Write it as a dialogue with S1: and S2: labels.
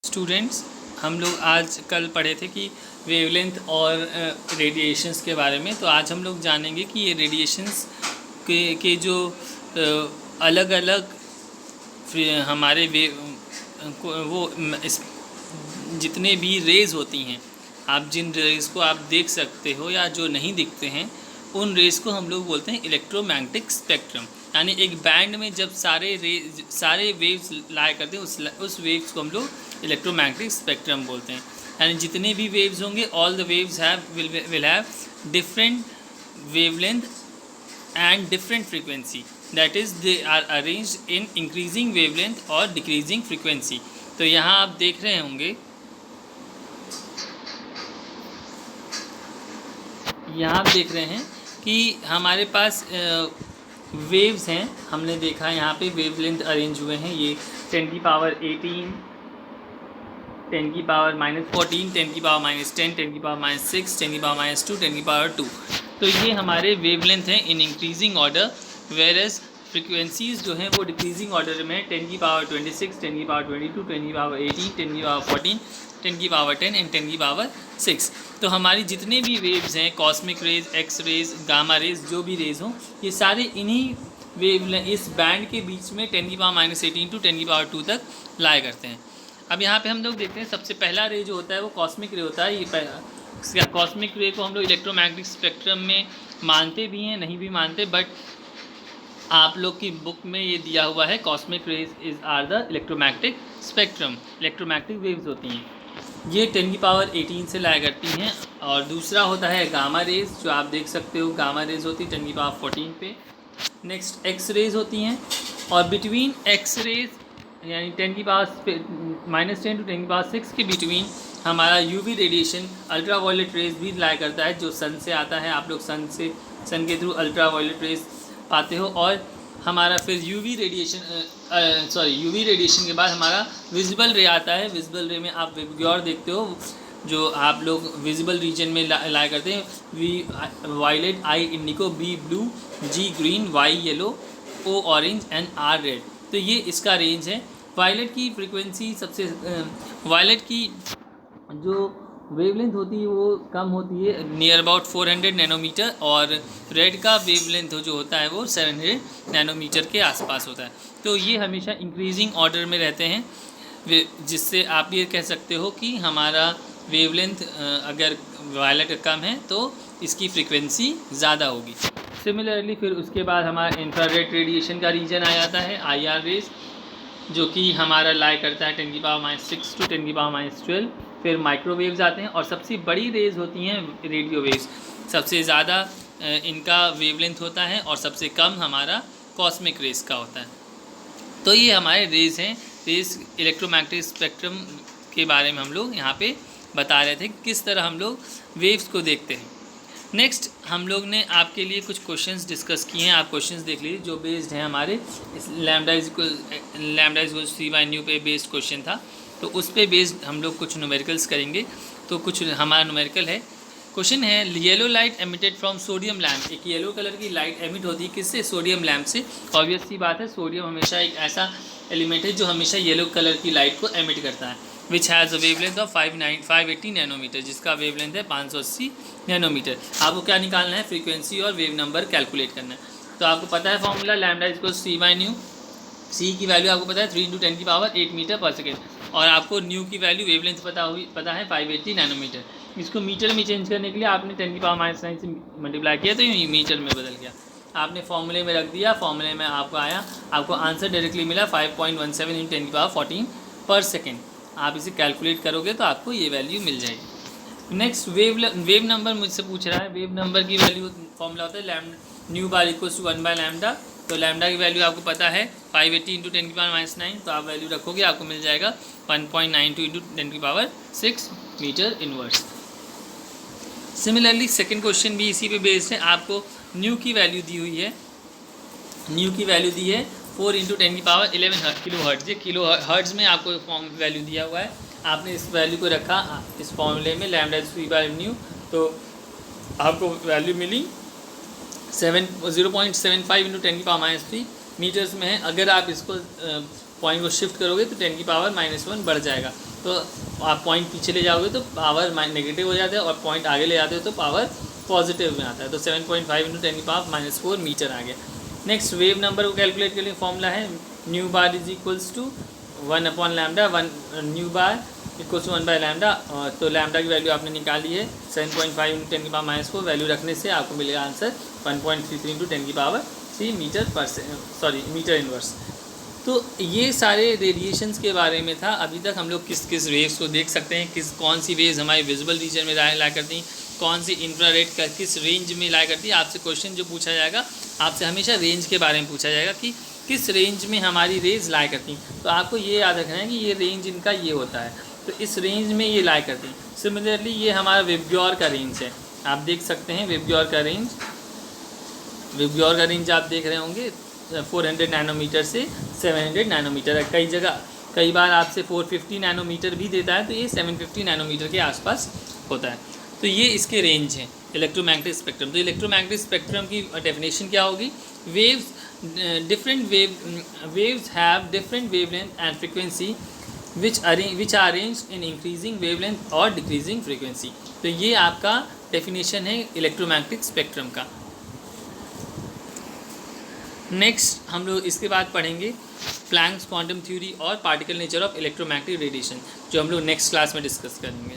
S1: Students, हम लोग आज कल पढ़े थे कि वेवलेंथ और रेडिएशंस के बारे में। तो आज हम लोग जानेंगे कि ये रेडिएशंस के जो अलग अलग हमारे वो इस जितने भी रेज़ होती हैं, आप जिन रेज़ को आप देख सकते हो या जो नहीं दिखते हैं, उन रेज़ को हम लोग बोलते हैं इलेक्ट्रोमैग्नेटिक स्पेक्ट्रम। यानी एक बैंड में जब सारे वेव्स लाया करते हैं, उस वेव्स को हम लोग इलेक्ट्रोमैग्नेटिक स्पेक्ट्रम बोलते हैं। यानी जितने भी वेव्स होंगे, all the waves will have different wavelength and different frequency, that is they are arranged in increasing wavelength और decreasing frequency। तो यहाँ आप देख रहे होंगे, यहाँ आप देख रहे हैं कि हमारे पास वेव्स हैं। हमने देखा यहाँ पे वेवलेंथ अरेंज हुए हैं, ये 10 की पावर 18, 10 की पावर -14, 10 की पावर -10, 10 की पावर -6, 10 की पावर -2, 10 की पावर 2। तो ये हमारे वेवलेंथ हैं in increasing order, whereas frequencies जो हैं वो डिक्रीजिंग ऑर्डर में 10 की पावर 26, 10 की पावर 22, 10 की पावर 18, 10 की पावर 14, 10 की पावर 10 एंड 10 की पावर 6। तो हमारी जितने भी वेव्स हैं, cosmic rays, X rays, gamma rays, जो भी रेज हों, ये सारे इन्हीं इस बैंड के बीच में 10 की पावर -18 टू 10 की पावर 2 तक लाया करते हैं। अब यहाँ पे हम लोग देखते हैं, सबसे पहला रे जो होता है वो कॉस्मिक रे होता है। ये कॉस्मिक रे को हम लोग इलेक्ट्रोमैग्नेटिक स्पेक्ट्रम में मानते भी हैं, नहीं भी मानते, बट आप लोग की बुक में ये दिया हुआ है, cosmic rays are the electromagnetic spectrum. Electromagnetic waves होती हैं, ये 10 की पावर 18 से लाया करती हैं। और दूसरा होता है गामा रेज, जो आप देख सकते हो, गामा रेज होती है 10 की पावर 14 पे। नेक्स्ट एक्स रेज होती हैं, और बिटवीन एक्स रेज यानी 10 की पावर -10 टू 10 की पावर 6 के बिटवीन हमारा UV radiation, ultra violet rays भी लाया करता है, जो सन से आता है। आप लोग सन के थ्रू अल्ट्रा वायलेट रेज पाते हो। और हमारा फिर यूवी रेडिएशन के बाद हमारा विजिबल रे आता है। विजिबल रे में आप विबग्योर देखते हो, जो आप लोग विजिबल रीजन में लाया करते हैं। V violet, I indigo, B blue, G green, Y yellow, O orange and R red. तो ये इसका रेंज है। वायलेट की फ्रीक्वेंसी वायलेट की जो वेवलेंथ होती है वो कम होती है, नियर अबाउट 400 नैनोमीटर, और रेड का वेवलेंथ जो होता है वो 700 नैनोमीटर के आसपास होता है। तो ये हमेशा इंक्रीजिंग ऑर्डर में रहते हैं, जिससे आप ये कह सकते हो कि हमारा वेवलेंथ अगर वायलेट कम है तो इसकी फ्रीक्वेंसी ज़्यादा होगी। सिमिलरली फिर उसके बाद हमारा इंफ्रारेड रेडिएशन का रीजन आ जाता है, IR रेज, जो कि हमारा लाई करता है 10 की पावर -6 टू 10 की पावर -12। फिर माइक्रोवेव्स आते हैं, और सबसे बड़ी रेज होती हैं रेडियो वेव्स। सबसे ज़्यादा इनका वेवलेंथ होता है, और सबसे कम हमारा कॉस्मिक रेज का होता है। तो ये हमारे रेज हैं। रेज इलेक्ट्रोमैग्नेटिक स्पेक्ट्रम के बारे में हम लोग यहाँ पे बता रहे थे, किस तरह हम लोग वेव्स को देखते हैं। नेक्स्ट हम लोग ने आपके लिए कुछ क्वेश्चंस डिस्कस किए हैं, आप क्वेश्चंस देख लीजिए, जो बेस्ड हैं हमारे लैम्डा इज c/न्यू पे बेस्ड क्वेश्चन था। तो उस पे बेस्ड हम लोग कुछ न्यूमेरिकल्स करेंगे। तो कुछ हमारा न्यूमेरिकल है। क्वेश्चन है, yellow light emitted from sodium lamp. एक येलो कलर की लाइट एमिट होती है किससे? सोडियम लैम्प से। ऑब्वियस सी बात है, सोडियम हमेशा एक ऐसा एलिमेंट है जो हमेशा येलो कलर की लाइट को एमिट करता है। Which has a wavelength of 580 nanometre, जिसका वेवलेंथ है 580 नैनोमीटर। आपको क्या निकालना है? फ्रीक्वेंसी और वेव नंबर कैलकुलेट करना है। तो आपको पता है फॉर्मूला, लैम्डा इज इक्वल्स c/न्यू। सी की वैल्यू आपको पता है 3 × 10 की पावर 8 मीटर पर सेकेंड, और आपको न्यू की वैल्यू वेवलेंथ पता है 580 नैनोमीटर। इसको मीटर में चेंज करने के लिए आपने 10 की पावर -9 से मल्टीप्लाई किया, तो ये मीटर में बदल गया। आपने फॉर्मूले में रख दिया, फॉर्मूले में आपको आया, आपको आंसर डायरेक्टली मिला 5.17 × 10 की पावर 14 पर सेकेंड। आप इसे कैलकुलेट करोगे तो आपको ये वैल्यू मिल जाएगी। नेक्स्ट वेव नंबर मुझसे पूछ रहा है। वेव नंबर की वैल्यू फॉर्मूला होता है न्यू बार इक्वल्स टू 1/लैम्डा। तो लैम्डा की वैल्यू आपको पता है 580 × 10 की पावर -9, तो आप वैल्यू रखोगे, आपको मिल जाएगा 1.92 × 10 की power 6 metre inverse. Similarly second question भी इसी पे बेस्ड है। आपको न्यू की वैल्यू दी हुई है, न्यू की वैल्यू दी है 4 × 10 की पावर 11 किलो हर्ट्ज। ये किलो हर्ट्ज में आपको फॉर्म वैल्यू दिया हुआ है। आपने इस वैल्यू को रखा इस फॉर्मूले में, लैम्डा इज c/न्यू, तो आपको वैल्यू मिली 0.75 × 10 की पावर -3 मीटर्स में है। अगर आप इसको पॉइंट को शिफ्ट करोगे तो 10⁻⁻1 बढ़ जाएगा। तो आप पॉइंट पीछे ले जाओगे तो पावर नेगेटिव हो जाता है, और पॉइंट आगे ले जाते हो तो पावर पॉजिटिव में आता है। तो 7.5 × 10⁻⁻4 मीटर आ गया। नेक्स्ट वेव नंबर को कैलकुलेट के लिए फॉर्मूला है nu bar is equals to 1/λ, 1 nu bar equals to 1/λ। तो लैम्डा की वैल्यू आपने निकाली है 7.5 × 10⁻⁻4, वैल्यू रखने से आपको मिलेगा आंसर 1.33 × 10⁻³ मीटर इनवर्स। तो ये सारे रेडिएशंस के बारे में था। अभी तक हम लोग किस किस वेव्स को देख सकते हैं, कौन सी वेव्स हमारे विजिबल रीजन में ला करती हैं, कौन सी इंफ्रारेड का किस रेंज में ला करती है। आपसे क्वेश्चन जो पूछा जाएगा, आपसे हमेशा रेंज के बारे में पूछा जाएगा कि किस रेंज में हमारी रेज ला करती हैं। तो आपको ये याद रखना है कि ये रेंज इनका ये होता है, तो इस रेंज में ये ला करती हैं। सिमिलरली ये हमारा वेवग्योर का रेंज है, आप देख सकते हैं वेवग्योर का रेंज आप देख रहे होंगे 400 नैनोमीटर से 700 नैनोमीटर है। कई बार आपसे 450 नैनोमीटर भी देता है, तो ये 750 नैनोमीटर के आसपास होता है। तो ये इसके रेंज हैं इलेक्ट्रोमैग्नेटिक स्पेक्ट्रम। तो इलेक्ट्रोमैग्नेटिक स्पेक्ट्रम की डेफिनेशन क्या होगी? Waves have different wavelength and frequency which are arranged in increasing wavelength और डिक्रीजिंग फ्रीक्वेंसी। तो ये आपका डेफिनेशन है इलेक्ट्रोमैग्नेटिक स्पेक्ट्रम का। नेक्स्ट हम लोग इसके बाद पढ़ेंगे प्लैंक्स क्वांटम थ्योरी और particle nature of electromagnetic radiation, जो हम लोग नेक्स्ट क्लास में डिस्कस करेंगे।